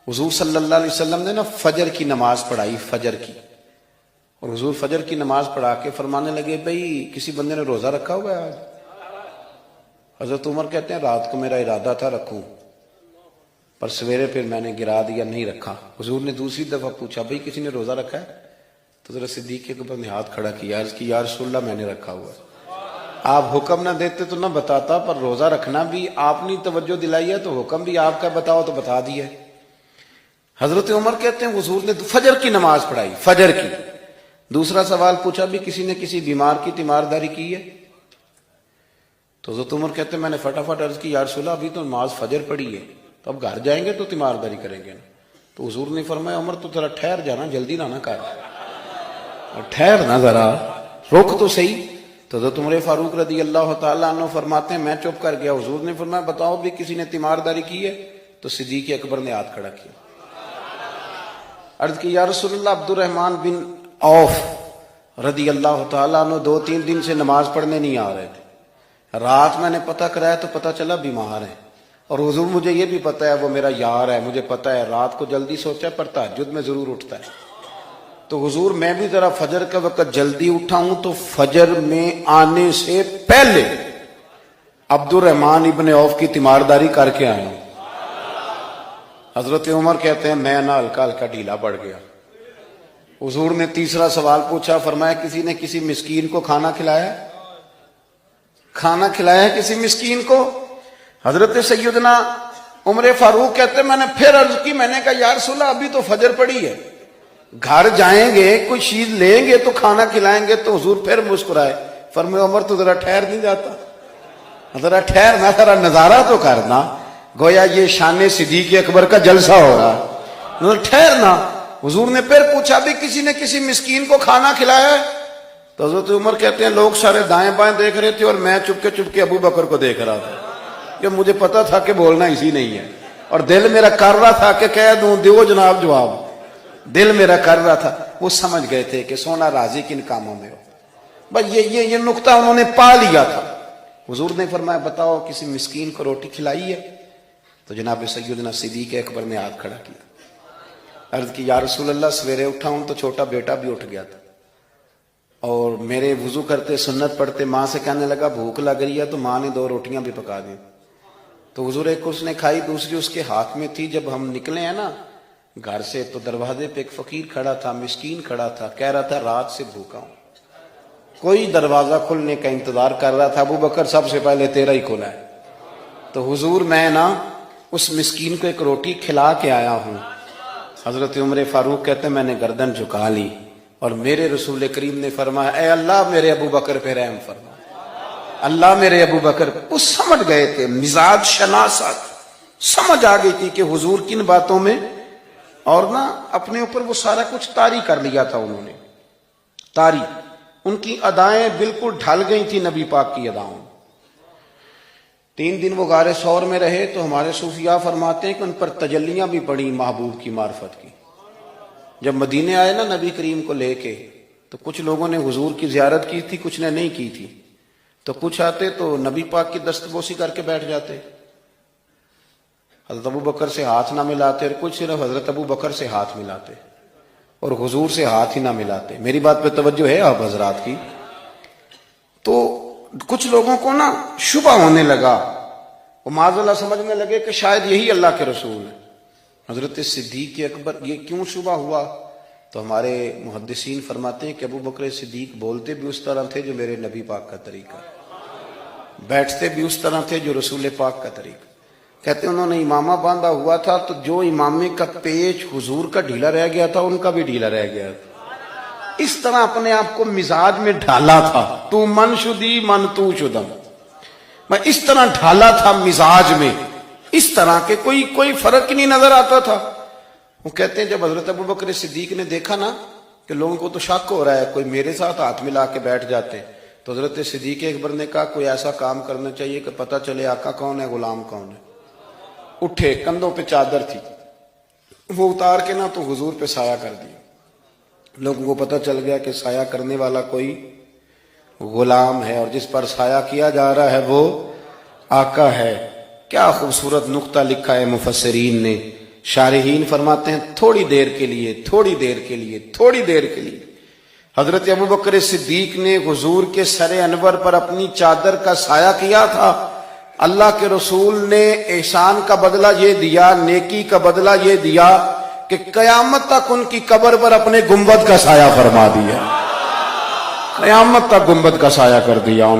حضور صلی اللہ علیہ وسلم نے نا فجر کی نماز پڑھائی، فجر کی، اور حضور فجر کی نماز پڑھا کے فرمانے لگے بھئی کسی بندے نے روزہ رکھا ہوا ہے آج؟ حضرت عمر کہتے ہیں رات کو میرا ارادہ تھا رکھوں، پر سویرے پھر میں نے گرا دیا، نہیں رکھا۔ حضور نے دوسری دفعہ پوچھا بھئی کسی نے روزہ رکھا ہے؟ تو حضرت صدیق کے اوپر نے ہاتھ کھڑا کیا، عرض کی یا رسول اللہ میں نے رکھا ہوا ہے۔ آپ حکم نہ دیتے تو نہ بتاتا، پر روزہ رکھنا بھی آپ نے توجہ دلائی ہے تو حکم بھی آپ کا بتاؤ تو بتا دیا۔ حضرت عمر کہتے ہیں حضور نے فجر کی نماز پڑھائی، فجر کی۔ دوسرا سوال پوچھا بھی کسی نے کسی بیمار کی تیمارداری کی ہے؟ تو حضرت عمر کہتے ہیں میں نے فٹافٹ عرض کی یا رسول اللہ ابھی تو نماز فجر پڑھی ہے، تو اب گھر جائیں گے تو تیمارداری کریں گے نا۔ تو حضور نے فرمایا عمر تو ذرا ٹھہر جانا، جلدی نہ کر، ٹھہر نہ ذرا، رک تو صحیح۔ تو حضرت عمر فاروق رضی اللہ تعالیٰ عنہ فرماتے ہیں میں چپ کر گیا، حضور نے فرمایا بتاؤ بھی کسی نے تیمارداری کی ہے؟ تو صدیق اکبر نے ہاتھ کھڑا کیا، عرض کی یا رسول اللہ عبد الرحمن بن عوف رضی اللہ تعالیٰ عنہ 2-3 دن سے نماز پڑھنے نہیں آ رہے تھے، رات میں نے پتہ کرایا تو پتہ چلا بیمار ہے، اور حضور مجھے یہ بھی پتہ ہے وہ میرا یار ہے، مجھے پتہ ہے رات کو جلدی سوچا پر تہجد میں ضرور اٹھتا ہے، تو حضور میں بھی ذرا فجر کا وقت جلدی اٹھا ہوں تو فجر میں آنے سے پہلے عبد الرحمن ابن عوف کی تیمارداری کر کے آیا ہوں۔ حضرت عمر کہتے ہیں میں نہ ہلکا ہلکا ڈھیلا پڑ گیا۔ حضور نے تیسرا سوال پوچھا، فرمایا کسی نے کسی مسکین کو کھانا کھلایا؟ کھانا کھلایا کسی مسکین کو؟ حضرت سیدنا عمر فاروق کہتے ہیں میں نے پھر عرض کی، میں نے کہا یا رسول اللہ ابھی تو فجر پڑی ہے، گھر جائیں گے کوئی چیز لیں گے تو کھانا کھلائیں گے۔ تو حضور پھر مسکرائے، فرمایا عمر تو ذرا ٹھہر نہیں جاتا، ذرا ٹھہر نہ، ذرا نظارہ تو کرنا، گویا یہ شان صدیق اکبر کا جلسہ ہو رہا ہے، ٹھہرنا۔ حضور نے پھر پوچھا بھی کسی نے کسی مسکین کو کھانا کھلایا ہے؟ تو حضرت عمر کہتے ہیں لوگ سارے دائیں بائیں دیکھ رہے تھے اور میں چپ کے ابو بکر کو دیکھ رہا تھا، کہ مجھے پتا تھا کہ بولنا اسی نہیں ہے، اور دل میرا کر رہا تھا کہ کہہ دوں دیو جناب جواب، دل میرا کر رہا تھا۔ وہ سمجھ گئے تھے کہ سونا راضی کن کاموں میں ہو، بس یہ نقطہ انہوں نے پا لیا تھا۔ حضور نے فرمایا بتاؤ کسی مسکین کو روٹی کھلائی ہے؟ تو جناب سیدنا صدیق اکبر نے ہاتھ کھڑا کیا، عرض کی یا رسول اللہ سویرے اٹھا ہوں تو چھوٹا بیٹا بھی اٹھ گیا تھا، اور میرے وضو کرتے سنت پڑھتے ماں سے کہنے لگا بھوک لگ رہی ہے، تو ماں نے 2 روٹیاں بھی پکا دی، تو حضور ایک اس نے کھائی دوسری اس کے ہاتھ میں تھی۔ جب ہم نکلے ہیں نا گھر سے تو دروازے پہ ایک فقیر کھڑا تھا، مسکین کھڑا تھا، کہہ رہا تھا رات سے بھوکا ہوں، کوئی دروازہ کھلنے کا انتظار کر رہا تھا، ابو بکر سب سے پہلے تیرا ہی کھلا ہے۔ تو حضور میں نا اس مسکین کو ایک روٹی کھلا کے آیا ہوں۔ حضرت عمر فاروق کہتے ہیں میں نے گردن جھکا لی، اور میرے رسول کریم نے فرمایا اے اللہ میرے ابو بکر پہ رحم فرما، اللہ میرے ابو بکر۔ وہ سمجھ گئے تھے، مزاج شناست سمجھ آ گئی تھی کہ حضور کن باتوں میں، اور نا اپنے اوپر وہ سارا کچھ طاری کر لیا تھا انہوں نے، طاری، ان کی ادائیں بالکل ڈھل گئی تھی نبی پاک کی اداؤں۔ 3 دن وہ غار ثور میں رہے تو ہمارے صوفیاء فرماتے ہیں کہ ان پر تجلیاں بھی پڑی محبوب کی معرفت کی۔ جب مدینے آئے نا نبی کریم کو لے کے، تو کچھ لوگوں نے حضور کی زیارت کی تھی، کچھ نے نہیں کی تھی، تو کچھ آتے تو نبی پاک کی دستبوسی کر کے بیٹھ جاتے، حضرت ابو بکر سے ہاتھ نہ ملاتے، اور کچھ صرف حضرت ابو بکر سے ہاتھ ملاتے اور حضور سے ہاتھ ہی نہ ملاتے۔ میری بات پہ توجہ ہے آپ حضرات کی؟ تو کچھ لوگوں کو نا شبہ ہونے لگا، وہ معاذ اللہ سمجھنے لگے کہ شاید یہی اللہ کے رسول ہے۔ حضرت صدیق اکبر یہ کیوں شبہ ہوا؟ تو ہمارے محدثین فرماتے ہیں کہ ابو بکر صدیق بولتے بھی اس طرح تھے جو میرے نبی پاک کا طریقہ، بیٹھتے بھی اس طرح تھے جو رسول پاک کا طریقہ۔ کہتے ہیں انہوں نے امامہ باندھا ہوا تھا تو جو امامے کا پیچ حضور کا ڈھیلا رہ گیا تھا ان کا بھی ڈھیلا رہ گیا تھا، اس طرح اپنے آپ کو مزاج میں ڈھالا تھا، تو من شدی من تو شدم، میں اس طرح ڈھالا تھا مزاج میں، اس طرح کہ کوئی فرق ہی نہیں نظر آتا تھا۔ وہ کہتے ہیں جب حضرت ابو بکر صدیق نے دیکھا نا کہ لوگوں کو تو شک ہو رہا ہے، کوئی میرے ساتھ ہاتھ ملا کے بیٹھ جاتے، تو حضرت صدیق اکبر نے کہا کوئی ایسا کام کرنا چاہیے کہ پتہ چلے آقا کون ہے غلام کون ہے۔ اٹھے، کندھوں پہ چادر تھی، وہ اتار کے نا تو حضور پہ سایہ کر دیا، لوگوں کو پتہ چل گیا کہ سایہ کرنے والا کوئی غلام ہے، اور جس پر سایہ کیا جا رہا ہے وہ آقا ہے۔ کیا خوبصورت نقطہ لکھا ہے مفسرین نے شارحین فرماتے ہیں تھوڑی دیر کے لیے، تھوڑی دیر کے لیے، تھوڑی دیر کے لیے حضرت ابوبکر صدیق نے حضور کے سر انور پر اپنی چادر کا سایہ کیا تھا۔ اللہ کے رسول نے احسان کا بدلہ یہ دیا، نیکی کا بدلہ یہ دیا کہ قیامت تک ان کی قبر پر اپنے گنبد کا سایہ فرما دیا، قیامت تک گنبد کا سایہ کر دیا۔